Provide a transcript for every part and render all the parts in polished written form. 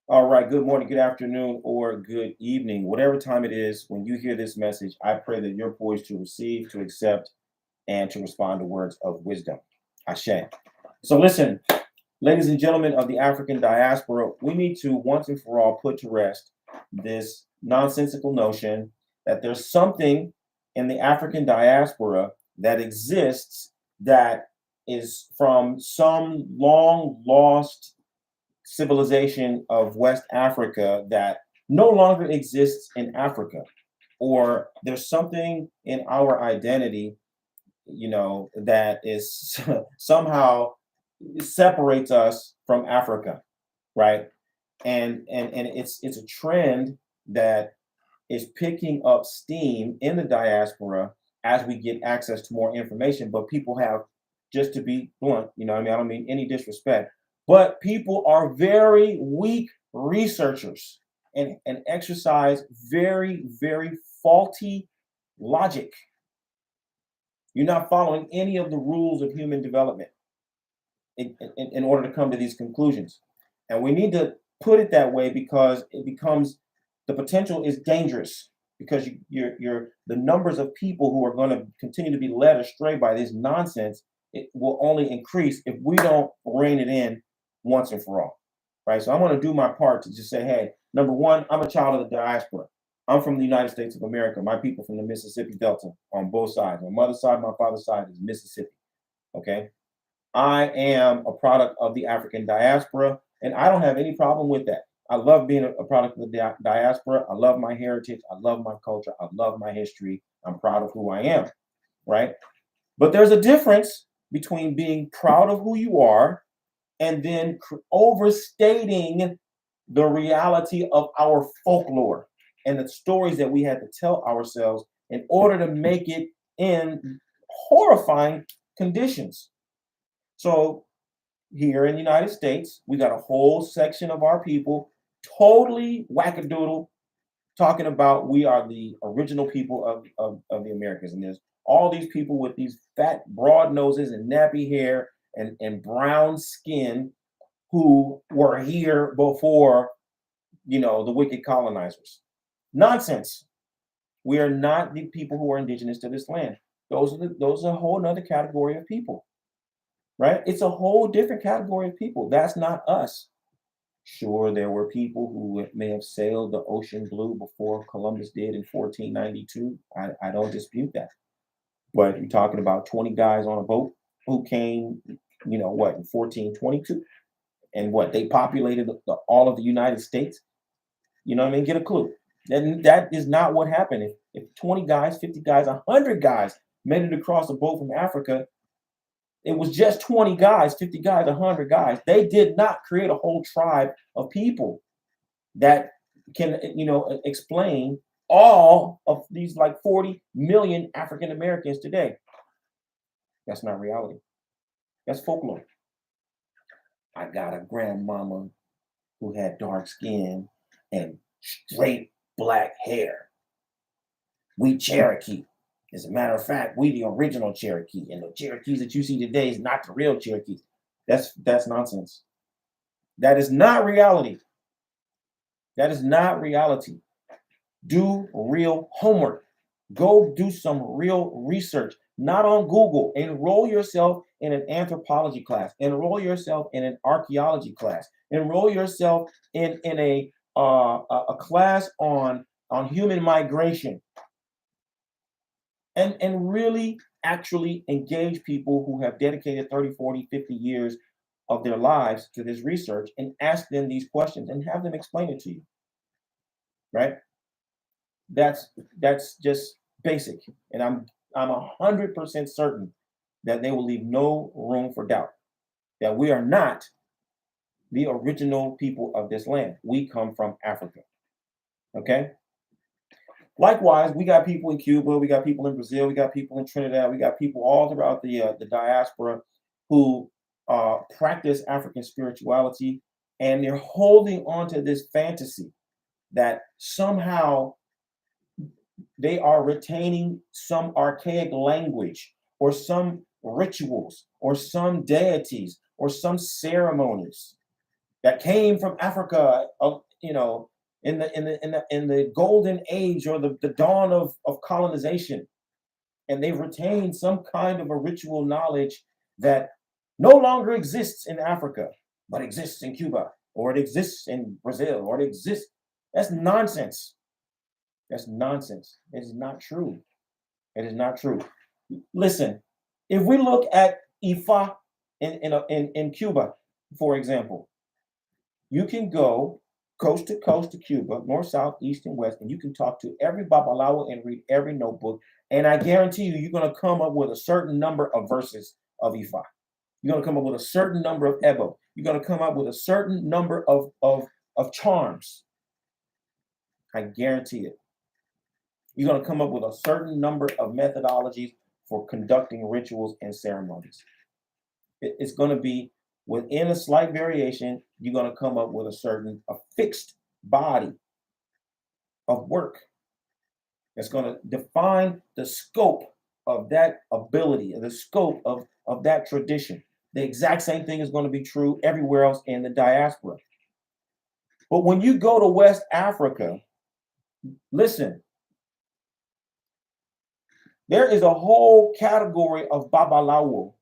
All right, good morning, good afternoon, or good evening. Whatever time it is when you hear this message, I pray that you're poised to receive, to accept, and to respond to words of wisdom. Ashe. So, listen, ladies and gentlemen of the African diaspora, we need to once and for all put to rest this nonsensical notion that there's something in the African diaspora that exists that is from some long lost civilization of West Africa that no longer exists in Africa, or there's something in our identity, that is somehow separates us from Africa, right? And it's a trend that is picking up steam in the diaspora as we get access to more information. But people have, just to be blunt, what I mean, I don't mean any disrespect, but people are very weak researchers and exercise very, very faulty logic. You're not following any of the rules of human development in order to come to these conclusions. And we need to put it that way because it becomes the potential is dangerous because you're the numbers of people who are going to continue to be led astray by this nonsense. It will only increase if we don't rein it in once and for all, right? So I want to do my part to just say, hey, number one, I'm a child of the diaspora. I'm from the United States of America. My people from the Mississippi Delta on both sides. My mother's side, my father's side is Mississippi. Okay, I am a product of the African diaspora, and I don't have any problem with that. I love being a product of the diaspora. I love my heritage. I love my culture. I love my history. I'm proud of who I am, right? But there's a difference between being proud of who you are and then overstating the reality of our folklore and the stories that we had to tell ourselves in order to make it in horrifying conditions. So here in the United States, we got a whole section of our people totally wackadoodle talking about we are the original people of the Americas. And there's all these people with these fat, broad noses and nappy hair and brown skin who were here before, the wicked colonizers. Nonsense. We are not the people who are indigenous to this land. Those are a whole other category of people, right? It's a whole different category of people. That's not us. Sure, there were people who may have sailed the ocean blue before Columbus did in 1492. I don't dispute that. But you're talking about 20 guys on a boat who came, in 1422? And what, they populated all of the United States? You know what I mean? Get a clue. That is not what happened. If 20 guys, 50 guys, 100 guys made it across the boat from Africa, it was just 20 guys, 50 guys, 100 guys. They did not create a whole tribe of people that can, explain all of these like 40 million African Americans today. That's not reality. That's folklore. I got a grandmama who had dark skin and straight black hair. We Cherokee. As a matter of fact, we the original Cherokee, and the Cherokees that you see today is not the real Cherokees. That's nonsense. That is not reality. That is not reality. Do real homework. Go do some real research, not on Google. Enroll yourself in an anthropology class. Enroll yourself in an archaeology class. Enroll yourself in a class on human migration, and really actually engage people who have dedicated 30, 40, 50 years of their lives to this research and ask them these questions and have them explain it to you, right? That's just basic, and I'm 100% certain that they will leave no room for doubt that we are not the original people of this land. We come from Africa. Okay. Likewise, we got people in Cuba, we got people in Brazil, we got people in Trinidad, we got people all throughout the diaspora who practice African spirituality, and they're holding on to this fantasy that somehow they are retaining some archaic language or some rituals or some deities or some ceremonies. that came from Africa, in the golden age or the dawn of colonization, and they've retained some kind of a ritual knowledge that no longer exists in Africa, but exists in Cuba, or it exists in Brazil, or it exists. That's nonsense. That's nonsense. It is not true. It is not true. Listen, if we look at Ifa in Cuba, for example, you can go coast to Cuba, north, south, east, and west, and you can talk to every babalawo and read every notebook. And I guarantee you, you're going to come up with a certain number of verses of Ifa. You're going to come up with a certain number of Ebo. You're going to come up with a certain number of charms. I guarantee it. You're going to come up with a certain number of methodologies for conducting rituals and ceremonies. It's going to be within a slight variation. You're going to come up with a fixed body of work that's going to define the scope of that ability, the scope of that tradition. The exact same thing is going to be true everywhere else in the diaspora. But when you go to West Africa, listen, there is a whole category of babalawo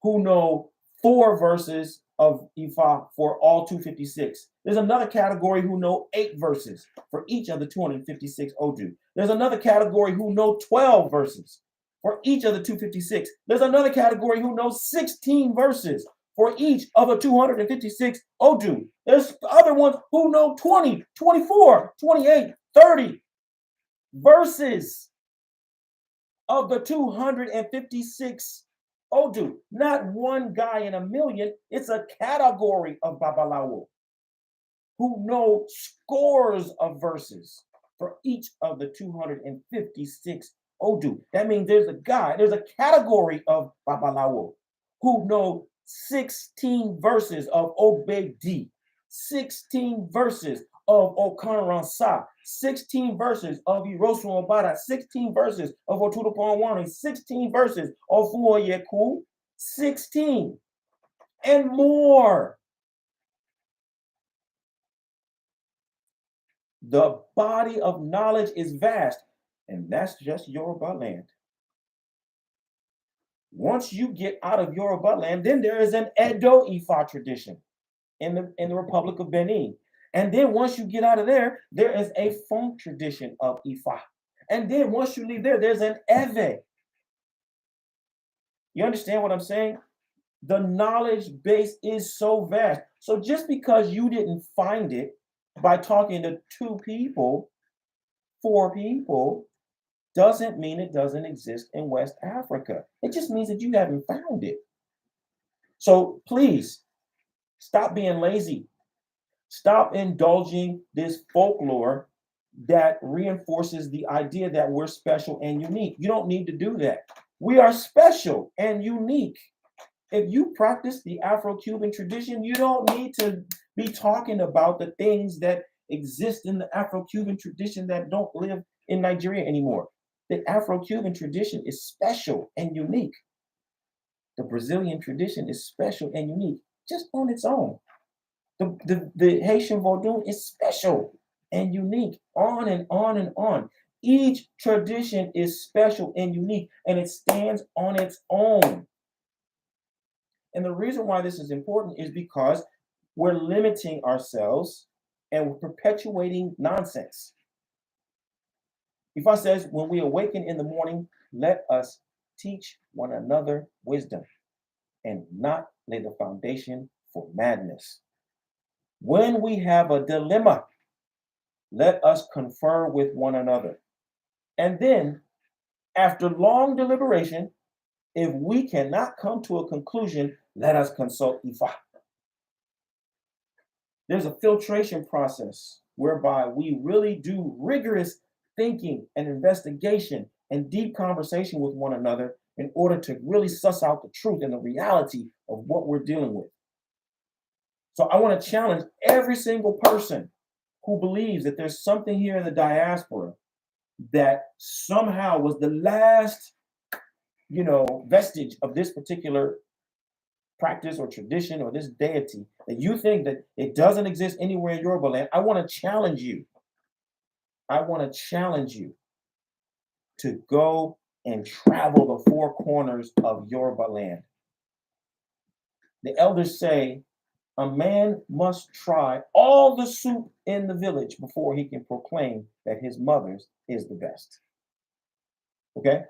who know 4 verses of Ifa for all 256. There's another category who know 8 verses for each of the 256 Odu. There's another category who know 12 verses for each of the 256. There's another category who knows 16 verses for each of the 256 Odu. There's other ones who know 20, 24, 28, 30 verses of the 256 Odu. Not one guy in a million. It's a category of babalawo who know scores of verses for each of the 256 Odu. That means there's a category of babalawo who know 16 verses of Obedi, 16 verses of Okanransa, 16 verses of Irosu Obada, 16 verses of Otudoponwani, 16 verses of Fuoyeku, 16 and more. The body of knowledge is vast, and that's just Yoruba land. Once you get out of Yoruba land, then there is an Edo Ifa tradition in the Republic of Benin. And then once you get out of there, there is a Fon tradition of Ifa. And then once you leave there, there's an Eve. You understand what I'm saying? The knowledge base is so vast. So just because you didn't find it by talking to 2 people, 4 people, doesn't mean it doesn't exist in West Africa. It just means that you haven't found it. So please, stop being lazy. Stop indulging this folklore that reinforces the idea that we're special and unique. You don't need to do that. We are special and unique. If you practice the Afro-Cuban tradition, you don't need to be talking about the things that exist in the Afro-Cuban tradition that don't live in Nigeria anymore. The Afro-Cuban tradition is special and unique. The Brazilian tradition is special and unique just on its own. The Haitian Vodun is special and unique, on and on and on. Each tradition is special and unique, and it stands on its own. And the reason why this is important is because we're limiting ourselves and we're perpetuating nonsense. Ifa says, when we awaken in the morning, let us teach one another wisdom and not lay the foundation for madness. When we have a dilemma, let us confer with one another. And then, after long deliberation, if we cannot come to a conclusion, let us consult Ifa. There's a filtration process whereby we really do rigorous thinking and investigation and deep conversation with one another in order to really suss out the truth and the reality of what we're dealing with. So I want to challenge every single person who believes that there's something here in the diaspora that somehow was the last, vestige of this particular practice or tradition or this deity that you think that it doesn't exist anywhere in Yoruba land, I want to challenge you. I want to challenge you to go and travel the four corners of Yoruba land. The elders say a man must try all the soup in the village before he can proclaim that his mother's is the best. Okay?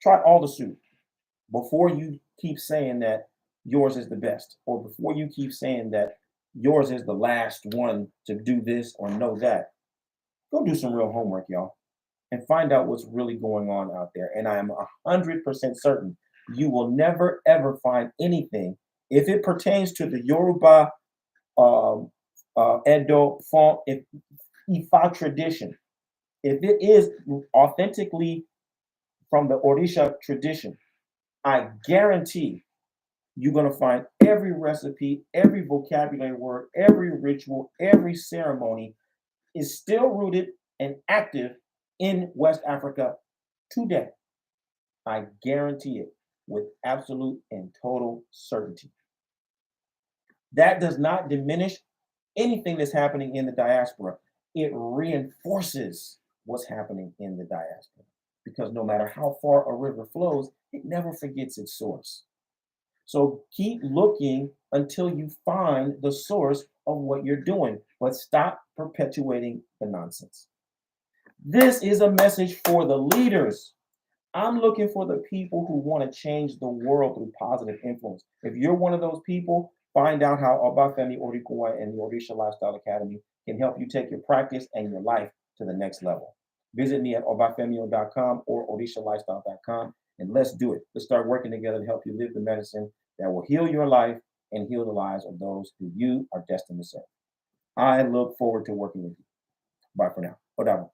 Try all the soup before you keep saying that yours is the best, or before you keep saying that yours is the last one to do this or know that. Go do some real homework, y'all, and find out what's really going on out there. And I am 100% certain you will never ever find anything if it pertains to the Yoruba, Edo, Fon, Ifa tradition. If it is authentically from the Orisha tradition, I guarantee you're going to find every recipe, every vocabulary word, every ritual, every ceremony is still rooted and active in West Africa today. I guarantee it with absolute and total certainty. That does not diminish anything that's happening in the diaspora. It reinforces what's happening in the diaspora because no matter how far a river flows, it never forgets its source. So keep looking until you find the source of what you're doing, but stop perpetuating the nonsense. This is a message for the leaders. I'm looking for the people who want to change the world through positive influence. If you're one of those people, find out how Obafemi Orikuwa and the Orisha Lifestyle Academy can help you take your practice and your life to the next level. Visit me at obafemio.com or orishalifestyle.com and let's do it. Let's start working together to help you live the medicine that will heal your life and heal the lives of those who you are destined to serve. I look forward to working with you. Bye for now. Odabo.